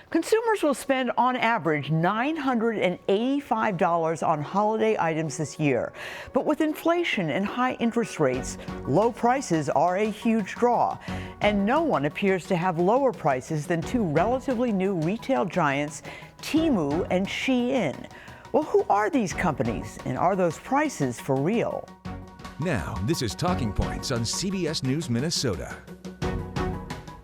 Consumers will spend on average $985 on holiday items this year. But with inflation and high interest rates, low prices are a huge draw. And no one appears to have lower prices than two relatively new retail giants, Temu and Shein. Well, who are these companies, and are those prices for real? Now, this is Talking Points on CBS News Minnesota.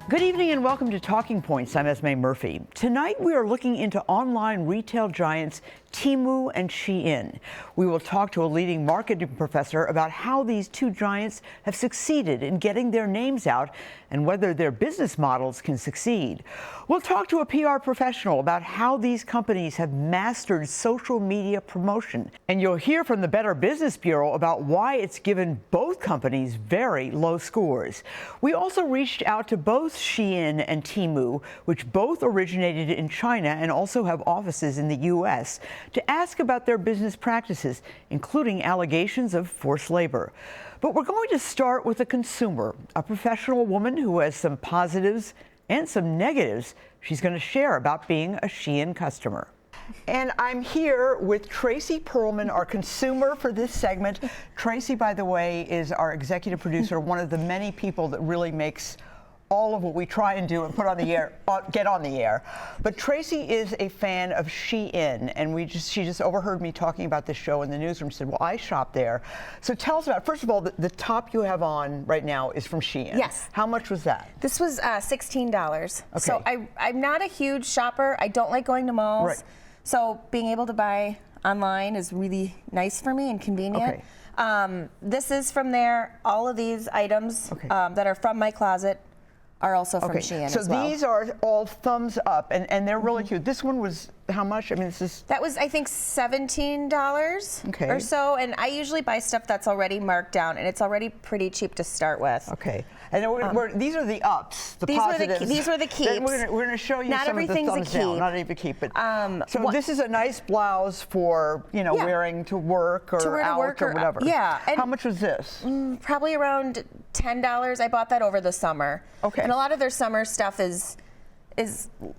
Good evening and welcome to Talking Points. I'm Esme Murphy. Tonight we are looking into online retail giants Temu and Shein. We will talk to a leading marketing professor about how these two giants have succeeded in getting their names out and whether their business models can succeed. We'll talk to a PR professional about how these companies have mastered social media promotion. And you'll hear from the Better Business Bureau about why it's given both companies very low scores. We also reached out to both Shein and Temu, which both originated in China and also have offices in the U.S., to ask about their business practices, including allegations of forced labor. But we're going to start with a consumer, a professional woman who has some positives and some negatives she's going to share about being a Shein customer. And I'm here with Tracy Pearlman, our consumer for this segment. Tracy, by the way, is our executive producer, one of the many people that really makes all of what we try and do and put on the air, get on the air. But Tracy is a fan of Shein, and she just overheard me talking about this show in the newsroom. Said, well, I shop there. So tell us about, first of all, the top you have on right now is from Shein. Yes. How much was that? This was $16. Okay. So I'm not a huge shopper. I don't like going to malls. Right. So being able to buy online is really nice for me and convenient. Okay. This is from there. All of these items that are from my closet are also from Shein so as well. These are all thumbs up, and they're really cute. This one was how much? I mean, this is... That was, I think, $17 or so, and I usually buy stuff that's already marked down, and it's already pretty cheap to start with. Okay. And then these are the ups, the positives. These were the keeps. Then we're going to show you not some of the thumbs everything's a keep. down. Not every keep, but so this is a nice blouse for, you know, wearing to work or out or whatever. Yeah. And how much was this? Probably around $10. I bought that over the summer. Okay. And a lot of their summer stuff is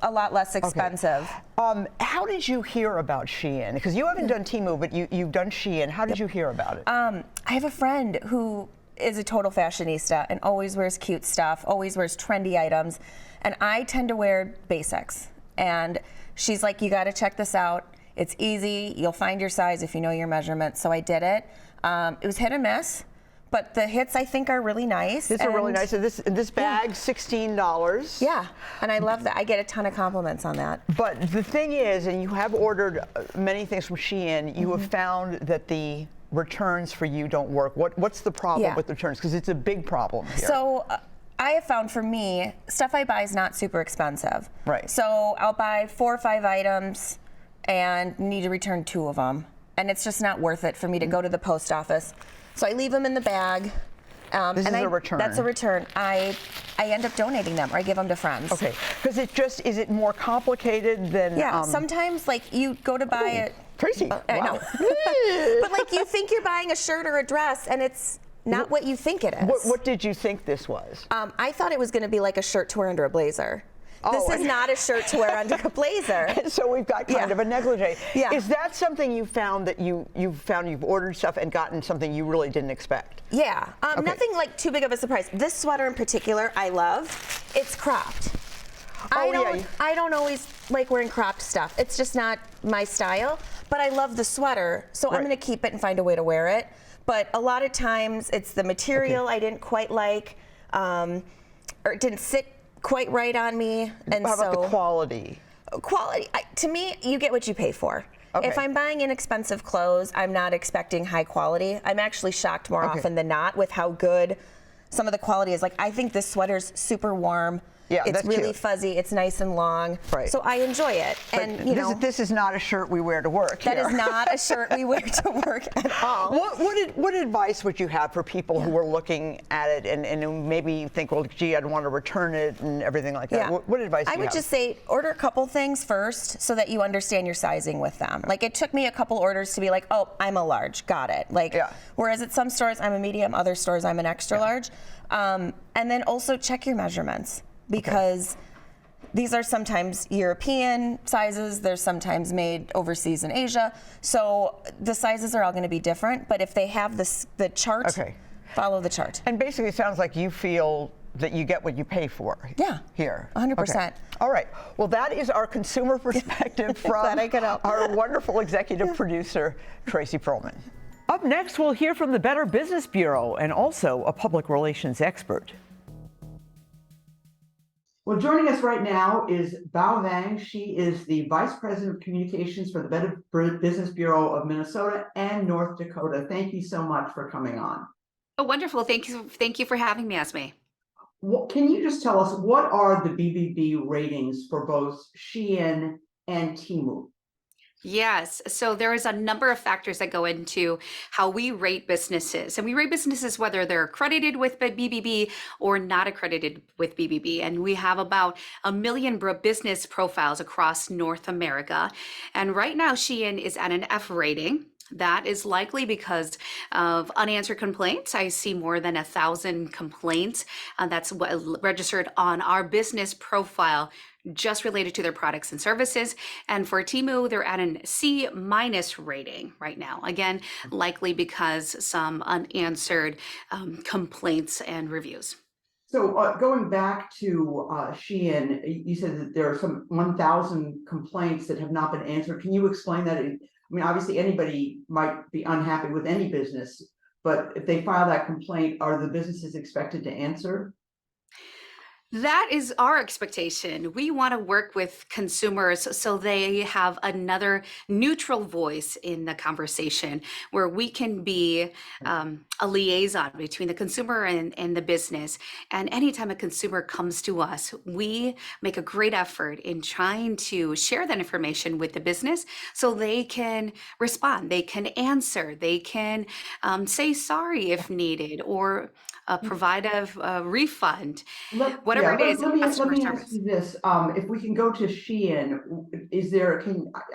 a lot less expensive. Okay. How did you hear about Shein? Because you haven't done Temu, but you've done Shein. How did you hear about it? I have a friend who is a total fashionista and always wears cute stuff, always wears trendy items, and I tend to wear basics. And she's like, you got to check this out. It's easy. You'll find your size if you know your measurements. So I did it. It was hit and miss. But the hits, I think, are really nice. These are really nice. And this bag, $16. Yeah, and I love that. I get a ton of compliments on that. But the thing is, and you have ordered many things from Shein, you have found that the returns for you don't work. What's the problem with returns? Because it's a big problem here. So I have found, for me, stuff I buy is not super expensive. Right. So I'll buy 4 or 5 items and need to return 2 of them. And it's just not worth it for me to go to the post office. So I leave them in the bag. This is a return. That's a return. I end up donating them, or I give them to friends. Okay, because is it more complicated than... Yeah, sometimes like you go to buy it. Tracy, I wow. know. But like you think you're buying a shirt or a dress, and it's not what you think it is. What did you think this was? I thought it was going to be like a shirt to wear under a blazer. This is not a shirt to wear under a blazer. So we've got kind of a negligee. Yeah. Is that something you found that you've ordered stuff and gotten something you really didn't expect? Yeah, nothing like too big of a surprise. This sweater in particular, I love. It's cropped. I don't always like wearing cropped stuff. It's just not my style, but I love the sweater, so I'm going to keep it and find a way to wear it. But a lot of times it's the material I didn't quite like, or it didn't sit quite right on me. And how about the quality? Quality, to me, you get what you pay for. Okay. If I'm buying inexpensive clothes, I'm not expecting high quality. I'm actually shocked more often than not with how good some of the quality is. Like, I think this sweater's super warm. Yeah, it's really cute. Fuzzy. It's nice and long. Right. So I enjoy it. But and you know, this is not a shirt we wear to work. That is not a shirt we wear to work at all. What advice would you have for people who are looking at it and who maybe think, well, gee, I'd want to return it and everything like that? Yeah. What advice do you have? I would just say order a couple things first so that you understand your sizing with them. Like, it took me a couple orders to be like, oh, I'm a large, got it. Like, whereas at some stores I'm a medium, other stores I'm an extra large. And then also check your measurements, because These are sometimes European sizes. They're sometimes made overseas in Asia. So the sizes are all going to be different. But if they have the chart, Okay. follow the chart. And basically, it sounds like you feel that you get what you pay for. Yeah. Here. 100%. Okay. All right. Well, that is our consumer perspective from Glad I could help. our wonderful executive producer, Tracy Pearlman. Up next, we'll hear from the Better Business Bureau and also a public relations expert. Well, joining us right now is Bao Vang. She is the Vice President of Communications for the Better Business Bureau of Minnesota and North Dakota. Thank you so much for coming on. Oh, wonderful. Thank you. Thank you for having me, Esme. Can you just tell us what are the BBB ratings for both Shein and Temu? Yes. So there is a number of factors that go into how we rate businesses. And we rate businesses whether they're accredited with BBB or not accredited with BBB. And we have about 1 million business profiles across North America. And right now, Shein is at an F rating. That is likely because of unanswered complaints. I see more than 1,000 complaints that's registered on our business profile just related to their products and services. And for Temu, they're at an C- rating right now. Again, likely because some unanswered complaints and reviews. So going back to Shein, you said that there are some 1,000 complaints that have not been answered. Can you explain that? I mean, obviously anybody might be unhappy with any business, but if they file that complaint, are the businesses expected to answer? That is our expectation. We want to work with consumers so they have another neutral voice in the conversation where we can be a liaison between the consumer and the business. And anytime a consumer comes to us, we make a great effort in trying to share that information with the business so they can respond, they can answer, they can say sorry if needed, or provide a refund, whatever it is, Let me customer ask service. you this: if we can go to Shein,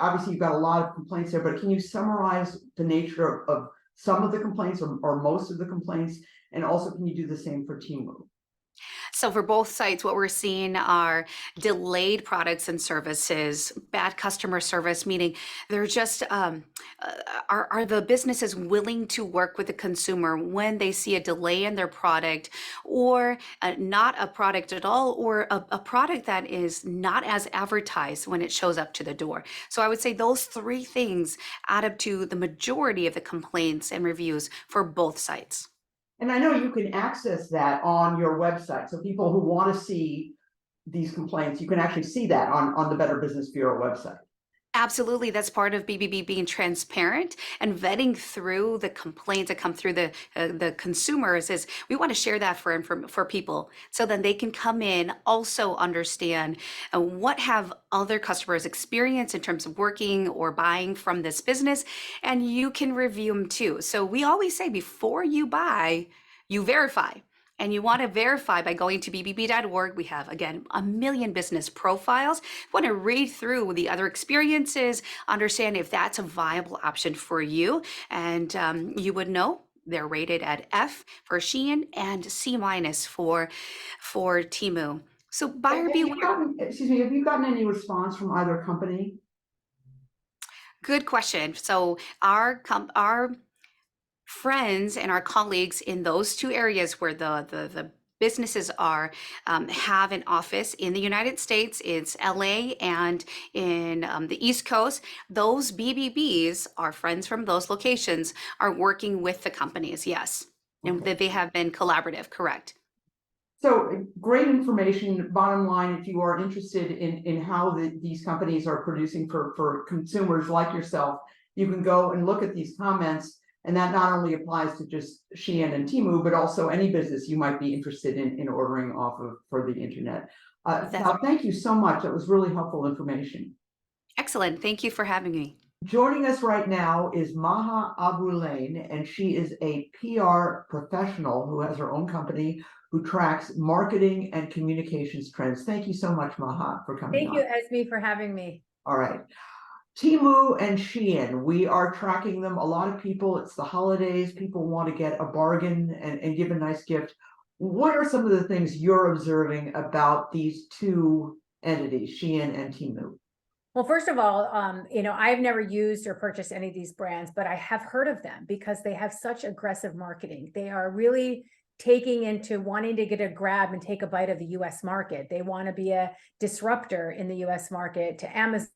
obviously you've got a lot of complaints there, but can you summarize the nature of some of the complaints or most of the complaints, and also can you do the same for Temu? So for both sites, what we're seeing are delayed products and services, bad customer service, meaning they're just, are the businesses willing to work with the consumer when they see a delay in their product, or not a product at all, or a product that is not as advertised when it shows up to the door. So I would say those three things add up to the majority of the complaints and reviews for both sites. And I know you can access that on your website. So people who want to see these complaints, you can actually see that on the Better Business Bureau website. Absolutely. That's part of BBB being transparent and vetting through the complaints that come through the consumers. Is we want to share that for people so then they can come in, also understand what have other customers experienced in terms of working or buying from this business, and you can review them too. So we always say before you buy, you verify. And you want to verify by going to bbb.org. We have, again, 1 million business profiles. You want to read through the other experiences, understand if that's a viable option for you. And you would know they're rated at F for Shein and C- for Temu. So buyer beware. Have you gotten any response from either company? Good question. So our friends and our colleagues in those two areas where the businesses are have an office in the United States. It's LA and in the East Coast. Those BBBs, our friends from those locations, are working with the companies, yes. And that they have been collaborative, correct. So great information. Bottom line, if you are interested in how these companies are producing for consumers like yourself, you can go and look at these comments. And that not only applies to just Shein and Temu, but also any business you might be interested in ordering off of for the internet. Now, thank you so much. That was really helpful information. Excellent. Thank you for having me. Joining us right now is Maha Abuan, and she is a PR professional who has her own company who tracks marketing and communications trends. Thank you so much, Maha, for coming on. Thank you, Esme, for having me. All right. Temu and Shein, we are tracking them. A lot of people, it's the holidays, people want to get a bargain and give a nice gift. What are some of the things you're observing about these two entities, Shein and Temu? Well, first of all, I've never used or purchased any of these brands, but I have heard of them because they have such aggressive marketing. They are really taking into wanting to get a grab and take a bite of the US market. They want to be a disruptor in the US market to Amazon.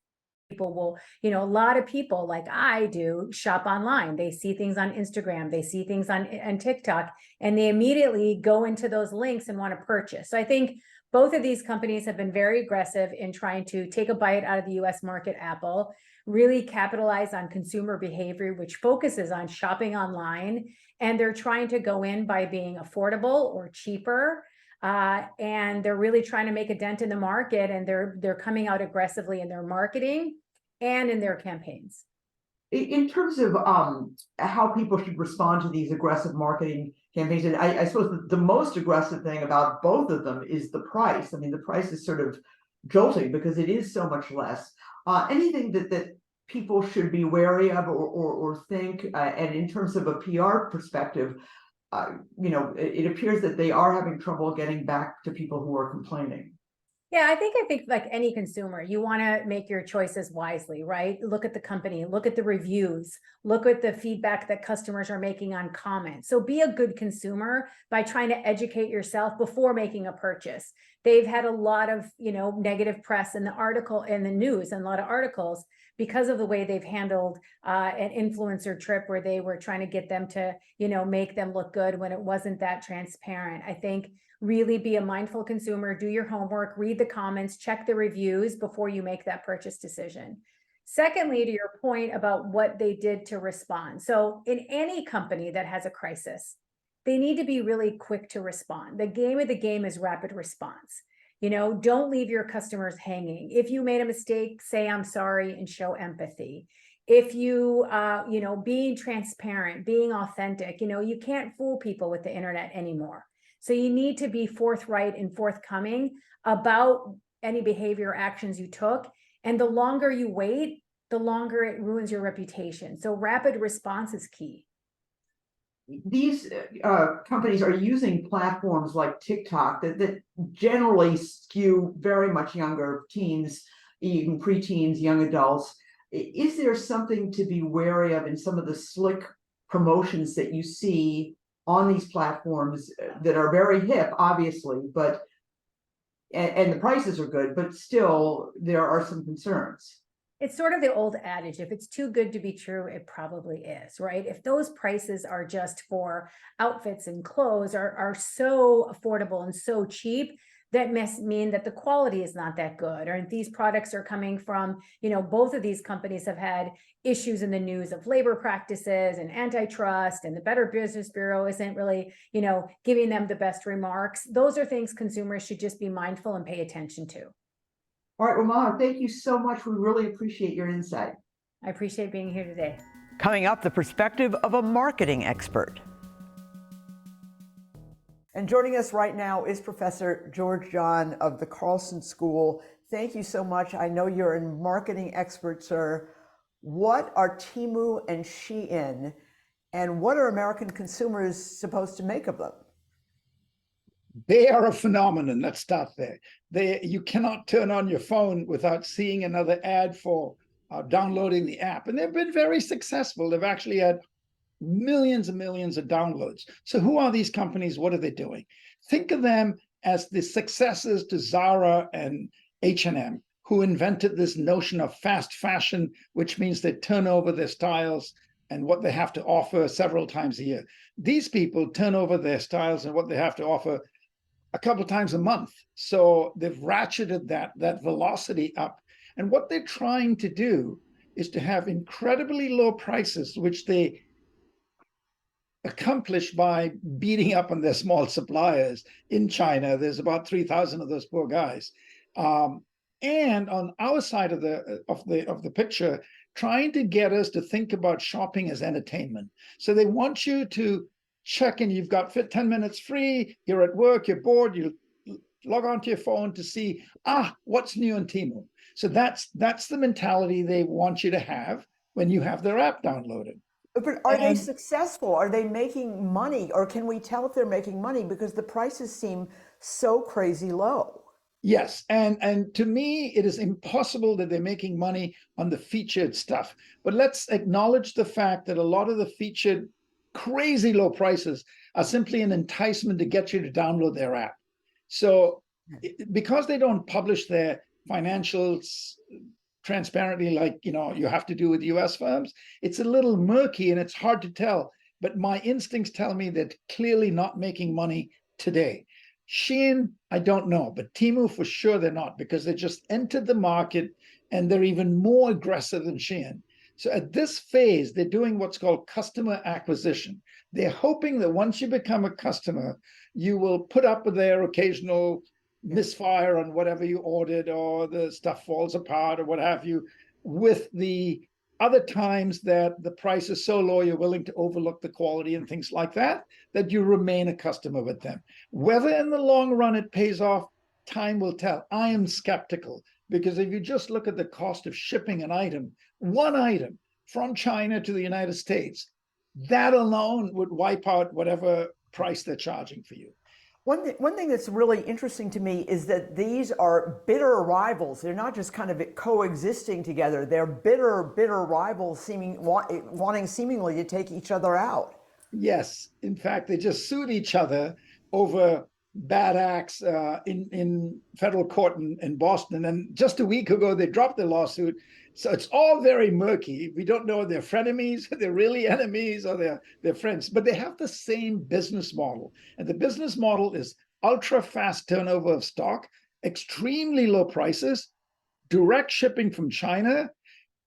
People will, a lot of people like I do shop online. They see things on Instagram, they see things on TikTok, and they immediately go into those links and want to purchase. So I think both of these companies have been very aggressive in trying to take a bite out of the US market, Apple, really capitalize on consumer behavior, which focuses on shopping online. And they're trying to go in by being affordable or cheaper. And they're really trying to make a dent in the market, and they're coming out aggressively in their marketing and in their campaigns. In terms of how people should respond to these aggressive marketing campaigns, and I suppose the most aggressive thing about both of them is the price. I mean, the price is sort of jolting because it is so much less. Anything that people should be wary of or think, and in terms of a PR perspective, it appears that they are having trouble getting back to people who are complaining. Yeah, I think like any consumer, you want to make your choices wisely, right? Look at the company, look at the reviews, look at the feedback that customers are making on comments. So be a good consumer by trying to educate yourself before making a purchase. They've had a lot of, negative press in the news and a lot of articles because of the way they've handled an influencer trip where they were trying to get them to, make them look good when it wasn't that transparent. I think really be a mindful consumer, do your homework, read the comments, check the reviews before you make that purchase decision. Secondly, to your point about what they did to respond. So in any company that has a crisis, they need to be really quick to respond. The game of the game is rapid response. Don't leave your customers hanging. If you made a mistake, say I'm sorry and show empathy. If you, being transparent, being authentic, you can't fool people with the internet anymore. So you need to be forthright and forthcoming about any behavior or actions you took. And the longer you wait, the longer it ruins your reputation. So rapid response is key. These companies are using platforms like TikTok that generally skew very much younger teens, even preteens, young adults. Is there something to be wary of in some of the slick promotions that you see on these platforms that are very hip, obviously, but and the prices are good, but still there are some concerns? It's sort of the old adage, if it's too good to be true, it probably is, right? If those prices are just for outfits and clothes are so affordable and so cheap, that must mean that the quality is not that good, or these products are coming from, both of these companies have had issues in the news of labor practices and antitrust, and the Better Business Bureau isn't really, giving them the best remarks. Those are things consumers should just be mindful and pay attention to. All right, well, Maha, thank you so much. We really appreciate your insight. I appreciate being here today. Coming up, the perspective of a marketing expert. And joining us right now is Professor George John of the Carlson School. Thank you so much. I know you're a marketing expert, sir. What are Temu and Shein, and what are American consumers supposed to make of them? They are a phenomenon. Let's start there. You cannot turn on your phone without seeing another ad for downloading the app. And they've been very successful. They've actually had millions and millions of downloads. So who are these companies? What are they doing? Think of them as the successors to Zara and H&M, who invented this notion of fast fashion, which means they turn over their styles and what they have to offer several times a year. These people turn over their styles and what they have to offer a couple of times a month. So they've ratcheted that velocity up. And what they're trying to do is to have incredibly low prices, which they accomplish by beating up on their small suppliers in China. There's about 3,000 of those poor guys. And on our side of the picture, trying to get us to think about shopping as entertainment. So they want you to check in. You've got 10 minutes free. You're at work. You're bored. You log onto your phone to see what's new on Temu. So that's the mentality they want you to have when you have their app downloaded. But are they successful? Are they making money? Or can we tell if they're making money because the prices seem so crazy low? Yes, and to me, it is impossible that they're making money on the featured stuff. But let's acknowledge the fact that a lot of the featured crazy low prices are simply an enticement to get you to download their app. So because they don't publish their financials transparently like you have to do with US firms, it's a little murky and it's hard to tell. But my instincts tell me that clearly not making money today. Shein, I don't know, but Temu for sure they're not, because they just entered the market and they're even more aggressive than Shein. So at this phase, they're doing what's called customer acquisition. They're hoping that once you become a customer, you will put up with their occasional misfire on whatever you ordered, or the stuff falls apart or what have you, with the other times that the price is so low you're willing to overlook the quality and things like that, that you remain a customer with them. Whether in the long run it pays off, time will tell. I am skeptical, because if you just look at the cost of shipping one item from China to the United States, that alone would wipe out whatever price they're charging for you. One thing that's really interesting to me is that these are bitter rivals. They're not just kind of coexisting together. They're bitter rivals, wanting seemingly to take each other out. Yes, in fact, they just sued each other over bad acts in federal court in Boston. And just a week ago, they dropped the lawsuit. So it's all very murky. We don't know if they're frenemies, they're really enemies, or they're friends. But they have the same business model. And the business model is ultra fast turnover of stock, extremely low prices, direct shipping from China,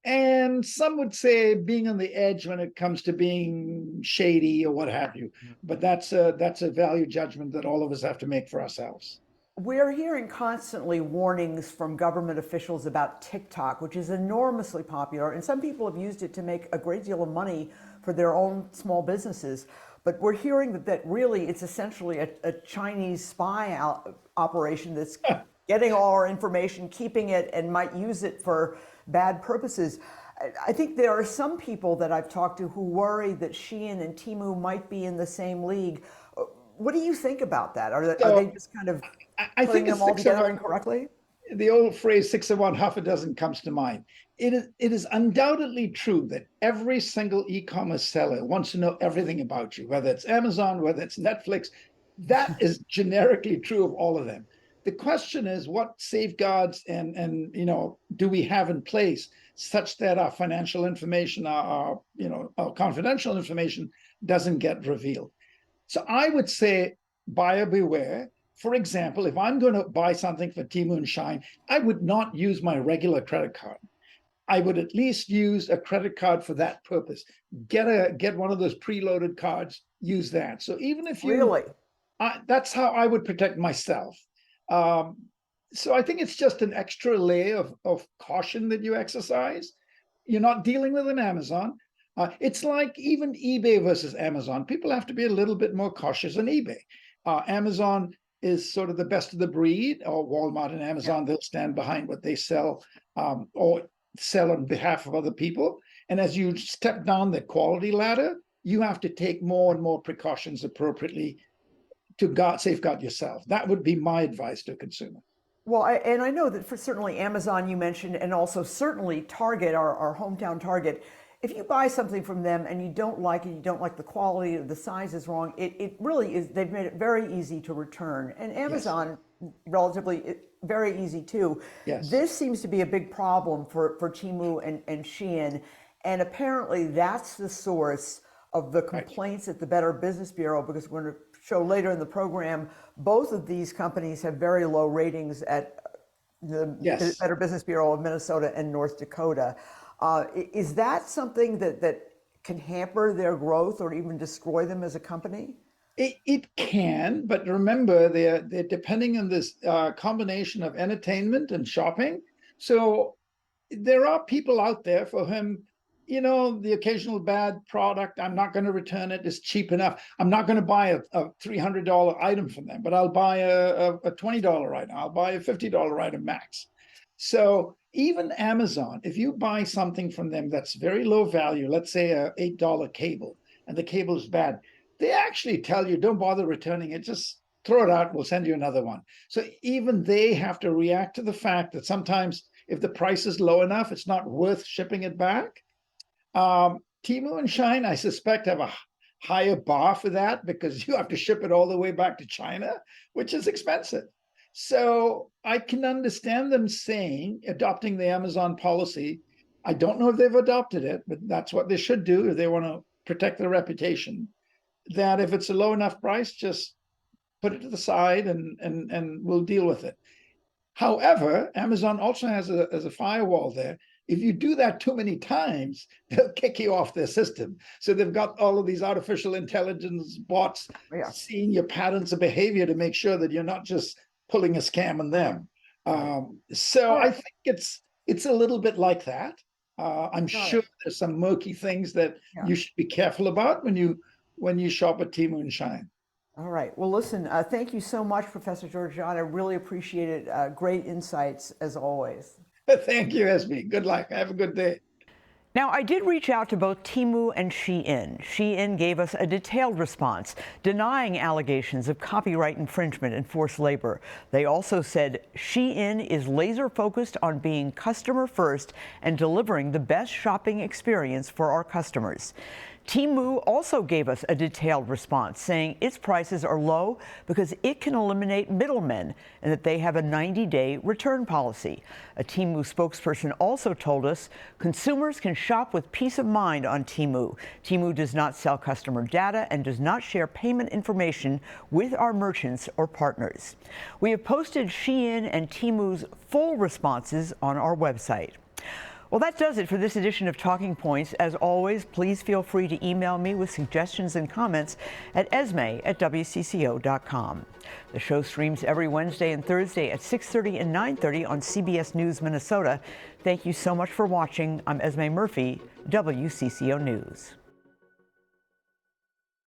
and some would say being on the edge when it comes to being shady or what have you. But that's a value judgment that all of us have to make for ourselves. We're hearing constantly warnings from government officials about TikTok, which is enormously popular, and some people have used it to make a great deal of money for their own small businesses. But we're hearing that really it's essentially a Chinese spy operation that's getting all our information, keeping it, and might use it for bad purposes. I think there are some people that I've talked to who worry that Shein and Temu might be in the same league. What do you think about that? Are they just kind of putting them all together incorrectly? The old phrase 6 of 1, half a dozen comes to mind. It is undoubtedly true that every single e-commerce seller wants to know everything about you, whether it's Amazon, whether it's Netflix. That is generically true of all of them. The question is, what safeguards and do we have in place such that our financial information, our confidential information doesn't get revealed? So I would say buyer beware. For example, if I'm going to buy something for Temu and Shein, I would not use my regular credit card. I would at least use a credit card for that purpose. Get one of those preloaded cards, use that. So even if you really, that's how I would protect myself. So I think it's just an extra layer of caution that you exercise. You're not dealing with an Amazon. It's like even eBay versus Amazon. People have to be a little bit more cautious on eBay. Amazon is sort of the best of the breed, or Walmart and Amazon, they'll stand behind what they sell, or sell on behalf of other people. And as you step down the quality ladder, you have to take more and more precautions appropriately to safeguard yourself. That would be my advice to a consumer. Well, I know that for certainly Amazon you mentioned, and also certainly Target, our hometown Target. If you buy something from them and you don't like it, you don't like the quality or the size is wrong, it really is, they've made it very easy to return. And Amazon, relatively very easy too. Yes. This seems to be a big problem for Temu and Shein. And apparently that's the source of the complaints at the Better Business Bureau, because we're going to show later in the program, both of these companies have very low ratings at the Better Business Bureau of Minnesota and North Dakota. Is that something that can hamper their growth or even destroy them as a company? It can, but remember, they're depending on this combination of entertainment and shopping. So there are people out there for whom, the occasional bad product, I'm not going to return it, it's cheap enough. I'm not going to buy a $300 item from them, but I'll buy a $20 item. I'll buy a $50 item max. So even Amazon, if you buy something from them that's very low value, let's say a $8 cable, and the cable is bad, they actually tell you, don't bother returning it, just throw it out, we'll send you another one. So even they have to react to the fact that sometimes if the price is low enough, it's not worth shipping it back. Temu and Shein, I suspect, have a higher bar for that because you have to ship it all the way back to China, which is expensive. So I can understand them adopting the Amazon policy. I don't know if they've adopted it, but that's what they should do if they want to protect their reputation. That if it's a low enough price, just put it to the side and we'll deal with it. However, Amazon also has a firewall there. If you do that too many times, they'll kick you off their system. So they've got all of these artificial intelligence bots seeing your patterns of behavior to make sure that you're not just pulling a scam on them. I think it's a little bit like that. I'm sure there's some murky things that you should be careful about when you shop at Temu and Shein. All right. Well, listen, thank you so much, Professor Georgian. I really appreciate it. Great insights, as always. Thank you, Esme. Good luck. Have a good day. Now, I did reach out to both Temu and Shein. Shein gave us a detailed response, denying allegations of copyright infringement and forced labor. They also said Shein is laser focused on being customer first and delivering the best shopping experience for our customers. Temu also gave us a detailed response, saying its prices are low because it can eliminate middlemen and that they have a 90-day return policy. A Temu spokesperson also told us consumers can shop with peace of mind on Temu. Temu does not sell customer data and does not share payment information with our merchants or partners. We have posted Shein and Temu's full responses on our website. Well, that does it for this edition of Talking Points. As always, please feel free to email me with suggestions and comments at esme@wcco.com. The show streams every Wednesday and Thursday at 6:30 and 9:30 on CBS News Minnesota. Thank you so much for watching. I'm Esme Murphy, WCCO News.